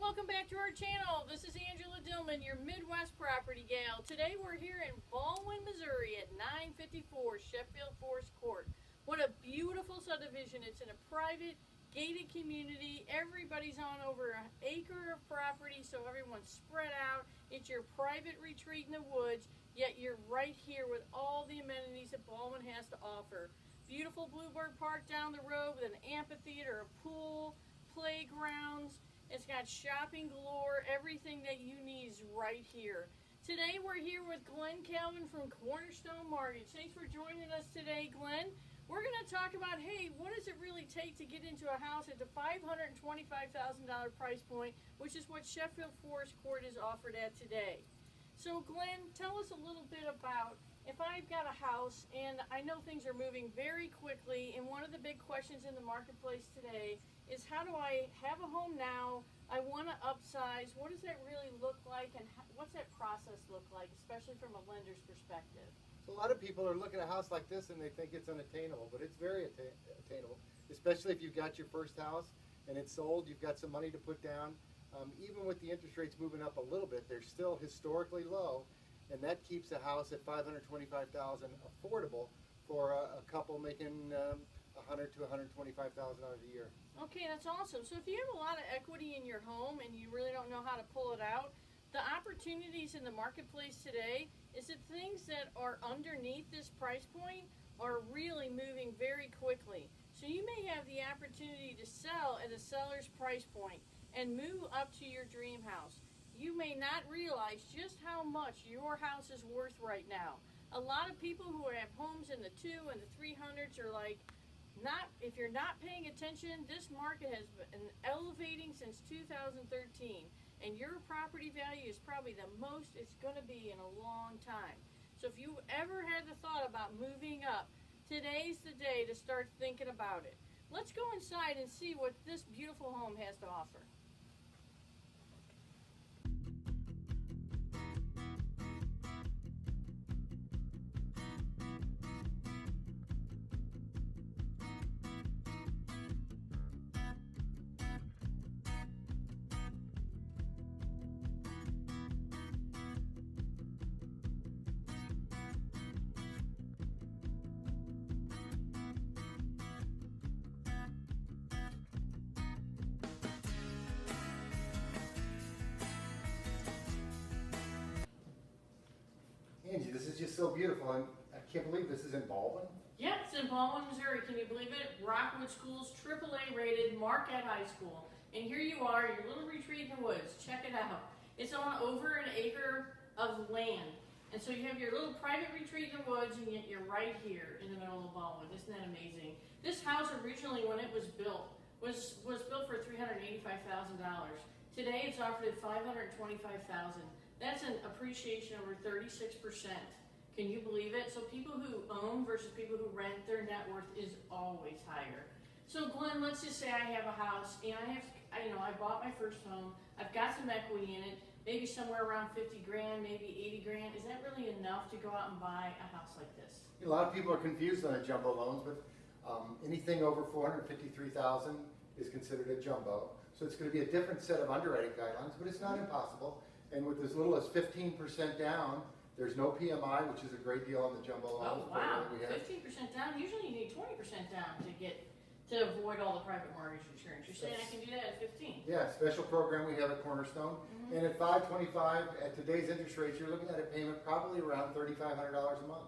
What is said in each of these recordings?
welcome back to our channel. This is ADillmon, your Midwest property gal. Today we're here in Ballwin, Missouri at 954 Sheffield Forest Court. What a beautiful subdivision. It's in a private, gated community. Everybody's on over an acre of property, so everyone's spread out. It's your private retreat in the woods, yet you're right here with all the amenities that Ballwin has to offer. Beautiful Bluebird Park down the road with an amphitheater, a pool, playgrounds. It's got shopping galore. Everything that you need is right here. Today we're here with Glen Calvin from Cornerstone Mortgage. Thanks for joining us today, Glen. We're going to talk about, hey, what does it really take to get into a house at the $525,000 price point, which is what Sheffield Forest Court is offered at today. So Glen, tell us a little bit about, if I've got a house and I know things are moving very quickly, and one of the big questions in the marketplace today is, how do I have a home now? I want to upsize. What does that really look like, and what's that process look like, especially from a lender's perspective? So a lot of people are looking at a house like this and they think it's unattainable, but it's very attainable, especially if you've got your first house and it's sold, you've got some money to put down. Even with the interest rates moving up a little bit, they're still historically low, and that keeps a house at $525,000 affordable for a couple making $100,000 to $125,000 a year. Okay, that's awesome. So if you have a lot of equity in your home and you really don't know how to pull it out, the opportunities in the marketplace today is that things that are underneath this price point are really moving very quickly. So you may have the opportunity to sell at a seller's price point and move up to your dream house. You may not realize just how much your house is worth right now. A lot of people who have homes in the 200s and the 300s are like, if you're not paying attention, this market has been elevating since 2013, and your property value is probably the most it's going to be in a long time. So if you ever had the thought about moving up, today's the day to start thinking about it. Let's go inside and see what this beautiful home has to offer. Angie, this is just so beautiful, and I can't believe this is in Ballwin. Yep, it's in Ballwin, Missouri. Can you believe it? Rockwood School's AAA rated, Marquette High School. And here you are, your little retreat in the woods. Check it out. It's on over an acre of land. And so you have your little private retreat in the woods, and yet you're right here in the middle of Ballwin. Isn't that amazing? This house originally, when it was built, was built for $385,000. Today it's offered at $525,000. That's an appreciation over 36%. Can you believe it? So people who own versus people who rent, their net worth is always higher. So Glen, let's just say I have a house and I bought my first home. I've got some equity in it, maybe somewhere around 50 grand, maybe 80 grand. Is that really enough to go out and buy a house like this? A lot of people are confused on the jumbo loans, but anything over $453,000 is considered a jumbo. So it's going to be a different set of underwriting guidelines, but it's not impossible. And with as little as 15% down, there's no PMI, which is a great deal on the jumbo loans. Oh wow, 15% down. Usually you need 20% down to avoid all the private mortgage insurance. You're saying I can do that at 15? Yeah, special program we have at Cornerstone. And at $525, at today's interest rates, you're looking at a payment probably around $3,500 a month.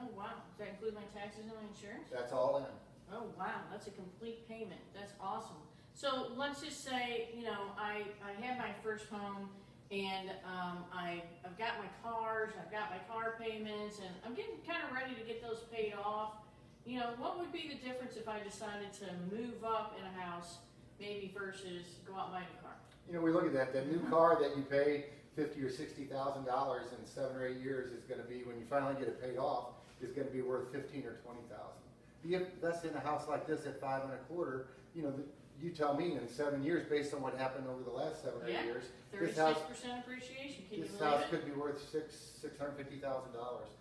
Oh wow, does that include my taxes and my insurance? That's all in. Oh wow, that's a complete payment. That's awesome. So let's just say, I had my first home, and I've got my cars, I've got my car payments, and I'm getting kind of ready to get those paid off. What would be the difference if I decided to move up in a house, maybe versus go out and buy a new car? We look at that new car that you pay $50,000 or $60,000 in 7 or 8 years is going to be, when you finally get it paid off, is going to be worth $15,000 or $20,000. If you invest in a house like this at 5.25, you tell me in 7 years, based on what happened over the last 7 or 8 years, 36% appreciation. Can you believe it? This house could be worth $650,000.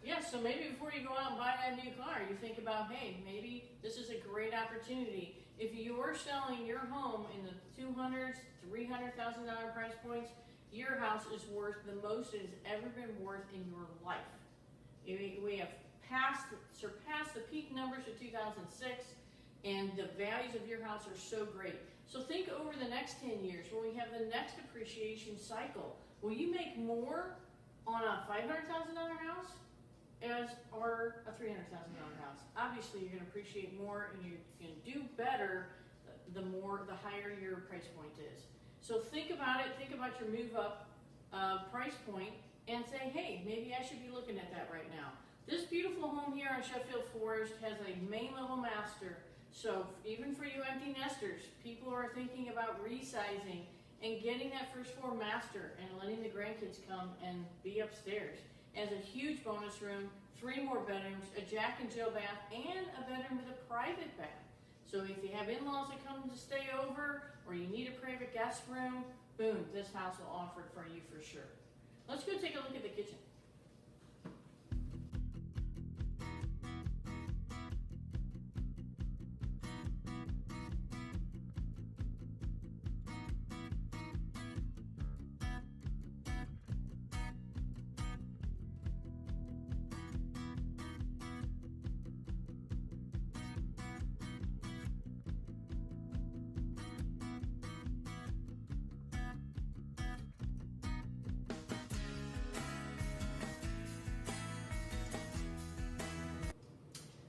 Yeah, so maybe before you go out and buy that new car, you think about, hey, maybe this is a great opportunity. If you're selling your home in the $200,000, $300,000 price points, your house is worth the most it has ever been worth in your life. We have surpassed the peak numbers of 2006, and the values of your house are so great. So think over the next 10 years, when we have the next appreciation cycle, will you make more on a $500,000 house or a $300,000 house? Obviously, you're going to appreciate more, and you can do better the higher your price point is. So think about it. Think about your move up price point, and say, hey, maybe I should be looking at that right now. This beautiful home here on Sheffield Forest has a main level master. So even for you empty nesters, people are thinking about resizing and getting that first floor master and letting the grandkids come and be upstairs. It has a huge bonus room, 3 more bedrooms, a Jack and Jill bath, and a bedroom with a private bath. So if you have in-laws that come to stay over, or you need a private guest room, boom, this house will offer it for you for sure. Let's go take a look at the kitchen.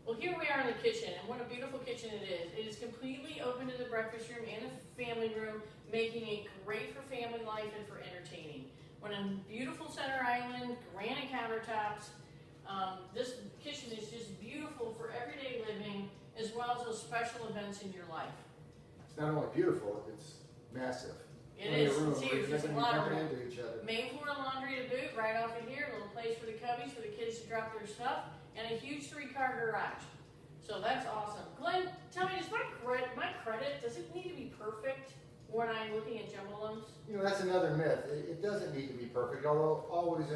Well, here we are in the kitchen, and what a beautiful kitchen it is. It is completely open to the breakfast room and the family room, making it great for family life and for entertaining. When a beautiful center island, granite countertops, this kitchen is just beautiful for everyday living, as well as those special events in your life. It's not only beautiful, it's massive. It is. Room, See, there's a lot of room. into each other. Main floor laundry to boot, right off of here. A little place for the cubbies, for the kids to drop their stuff, and a huge 3-car garage. So that's awesome. Glenn, tell me, does my credit, does it need to be perfect when I'm looking at jumbo loans? You know, that's another myth. It doesn't need to be perfect, although always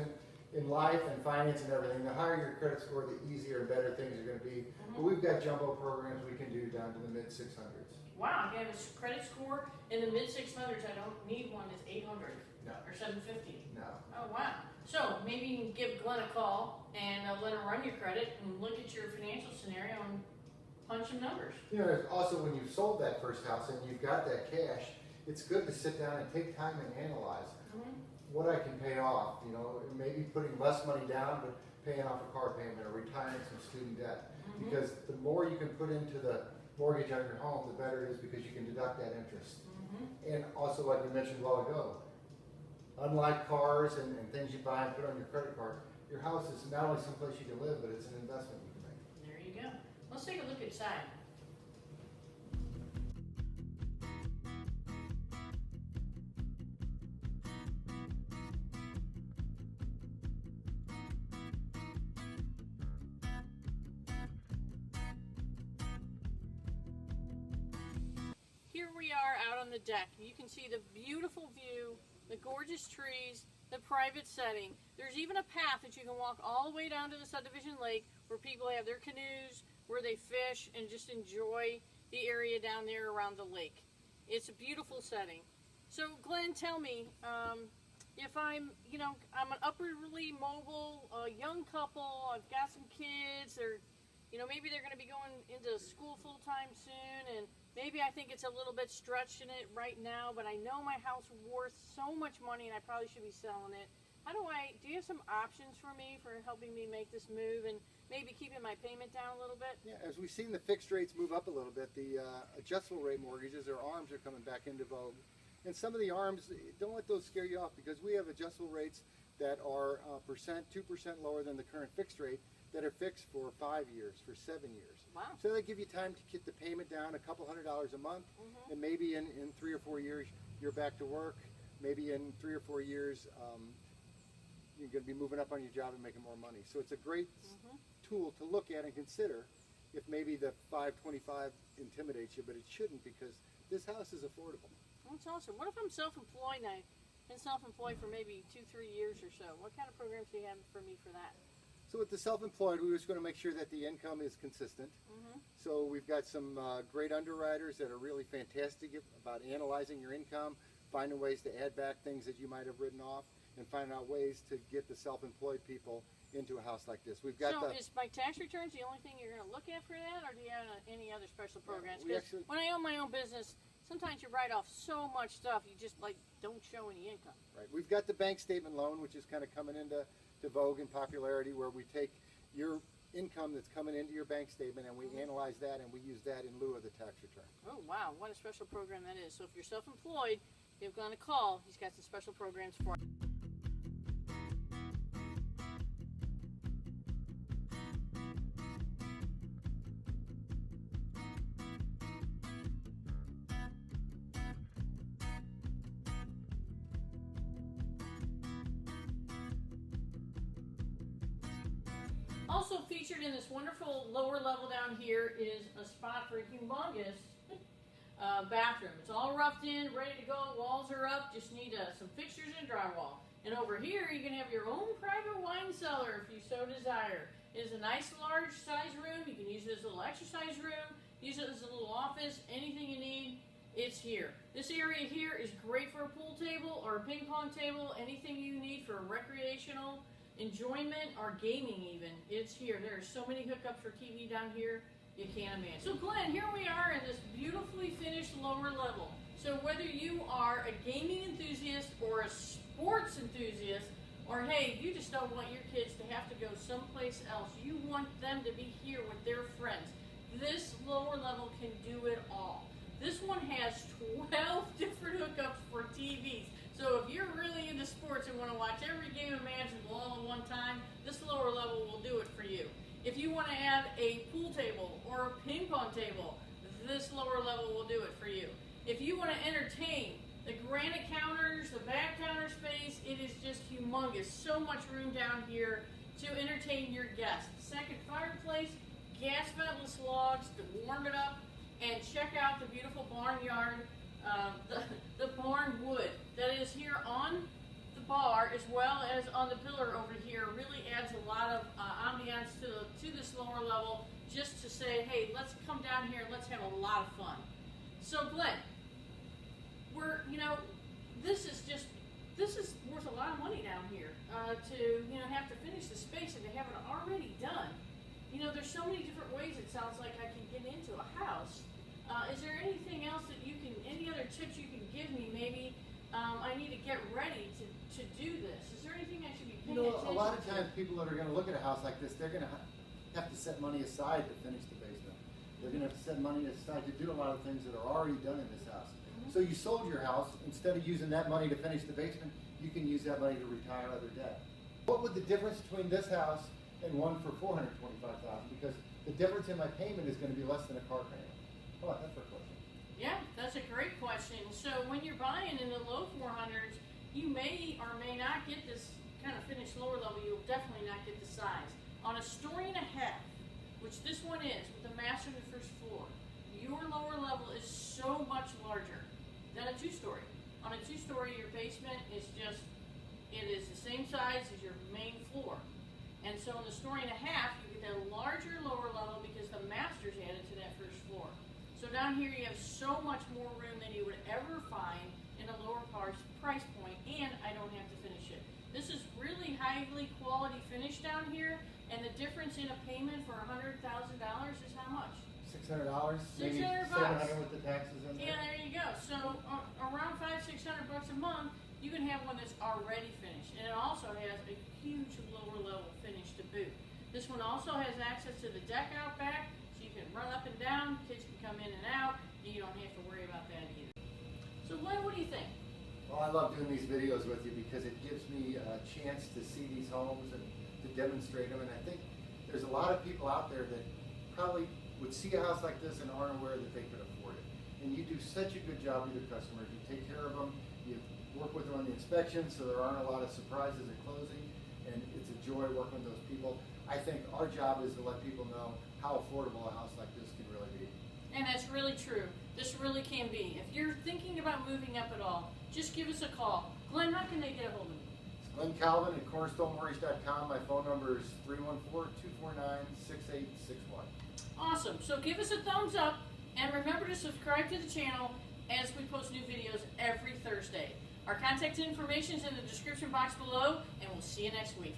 in life and finance and everything, the higher your credit score, the easier and better things are going to be. But we've got jumbo programs we can do down to the mid-600s. Wow, if you have a credit score in the mid-600s, I don't need one that's 800 No. or 750. No. Oh, wow. So maybe you can give Glenn a call and let him run your credit and look at your financial scenario and punch some numbers. You know, also when you've sold that first house and you've got that cash, it's good to sit down and take time and analyze what I can pay off. You know, maybe putting less money down, but paying off a car payment or retiring some student debt. Because the more you can put into the mortgage on your home, the better it is, because you can deduct that interest. And also, like we mentioned a while ago, unlike cars and things you buy and put on your credit card, your house is not only someplace you can live, but it's an investment you can make. There you go. Let's take a look inside. Here we are out on the deck. You can see the beautiful view, the gorgeous trees, the private setting. There's even a path that you can walk all the way down to the subdivision lake where people have their canoes, where they fish and just enjoy the area down there around the lake. It's a beautiful setting. So Glenn, tell me, if I'm an upwardly mobile young couple, I've got some kids, or maybe they're going to be going into school full-time soon, and maybe I think it's a little bit stretched in it right now, but I know my house is worth so much money and I probably should be selling it. Do you have some options for me for helping me make this move and maybe keeping my payment down a little bit? Yeah, as we've seen the fixed rates move up a little bit, the adjustable rate mortgages, or ARMs, are coming back into vogue. And some of the ARMs, don't let those scare you off, because we have adjustable rates that are 2% lower than the current fixed rate, that are fixed for 5 years, for 7 years. Wow. So they give you time to get the payment down a couple $100 a month, and maybe in 3 or 4 years you're back to work. Maybe in 3 or 4 years you're going to be moving up on your job and making more money. So it's a great tool to look at and consider if maybe the 525 intimidates you, but it shouldn't, because this house is affordable. That's awesome. What if I'm self-employed now? Been self-employed for maybe 2-3 years or so. What kind of programs do you have for me for that? So with the self-employed, we just going to make sure that the income is consistent. So we've got some great underwriters that are really fantastic about analyzing your income, finding ways to add back things that you might have written off, and finding out ways to get the self-employed people into a house like this. We've got so is my tax returns the only thing you're going to look at for that, or do you have any other special programs? Yeah, Because when I own my own business, sometimes you write off so much stuff, you just like don't show any income. Right. We've got the bank statement loan, which is kind of coming into vogue and popularity, where we take your income that's coming into your bank statement and we analyze that and we use that in lieu of the tax return. Oh wow, what a special program that is. So if you're self-employed, you're going to call, he's got some special programs for you. Also featured in this wonderful lower level down here is a spot for a humongous bathroom. It's all roughed in, ready to go. Walls are up. Just need some fixtures and drywall. And over here, you can have your own private wine cellar if you so desire. It is a nice large size room. You can use it as a little exercise room, use it as a little office, anything you need, it's here. This area here is great for a pool table or a ping pong table, anything you need for recreational enjoyment or gaming even. It's here. There are so many hookups for TV down here, you can't imagine. So Glenn, here we are in this beautifully finished lower level. So whether you are a gaming enthusiast or a sports enthusiast, or hey, you just don't want your kids to have to go someplace else, you want them to be here with their friends, this lower level can do it all. This one has 12 different hookups for TVs. So if you're really into sports and want to watch every game imaginable all at one time, this lower level will do it for you. If you want to add a pool table or a ping pong table, this lower level will do it for you. If you want to entertain, the granite counters, the back counter space, it is just humongous. So much room down here to entertain your guests. Second fireplace, gas ventless logs to warm it up, and check out the beautiful barnyard, the barn wood that is here on the bar as well as on the pillar over here. Really adds a lot of ambiance to this lower level, just to say, hey, let's come down here and let's have a lot of fun. So Glenn, this is worth a lot of money down here to have to finish the space and to have it already done. There's so many different ways it sounds like I can get into a house. Is there anything else that any other tips you can give me? Maybe I need to get ready to do this. Is there anything I should be paying attention to? A lot of times people that are going to look at a house like this, they're going to have to set money aside to finish the basement. They're going to have to set money aside to do a lot of things that are already done in this house. So you sold your house, instead of using that money to finish the basement, you can use that money to retire other debt. What would the difference between this house and one for $425,000? Because the difference in my payment is going to be less than a car payment. Oh, that's a question. Yeah, that's a great question. So when you're buying in the low 400s, you may or may not get this kind of finished lower level. You'll definitely not get the size. On a story and a half, which this one is, with the master on the first floor, your lower level is so much larger than a two-story. On a two-story, your basement is it is the same size as your main floor. And so in the story and a half, you get that larger lower level because the master's added to that first floor. So down here, you have so much more room than you would ever find in a lower price point, and I don't have to finish it. This is really highly quality finish down here, and the difference in a payment for $100,000 is how much? $600, maybe $600 $700 with the taxes in there. Yeah, there you go. So around $500-600 a month, you can have one that's already finished, and it also has a huge lower level finish to boot. This one also has access to the deck out back, so you can run up and down. Kids can come in and out, and you don't have to worry about that either. So Glenn, what do you think? Well, I love doing these videos with you because it gives me a chance to see these homes and to demonstrate them. And I think there's a lot of people out there that probably would see a house like this and aren't aware that they could afford it. And you do such a good job with your customers. You take care of them. You work with them on the inspection, so there aren't a lot of surprises at closing. And it's a joy working with those people. I think our job is to let people know how affordable a house like this can really be. And that's really true. This really can be. If you're thinking about moving up at all, just give us a call. Glenn, how can they get a hold of you? Glen Calvin at cornerstonemortgage.com. My phone number is 314-249-6861. Awesome. So give us a thumbs up and remember to subscribe to the channel as we post new videos every Thursday. Our contact information is in the description box below, and we'll see you next week.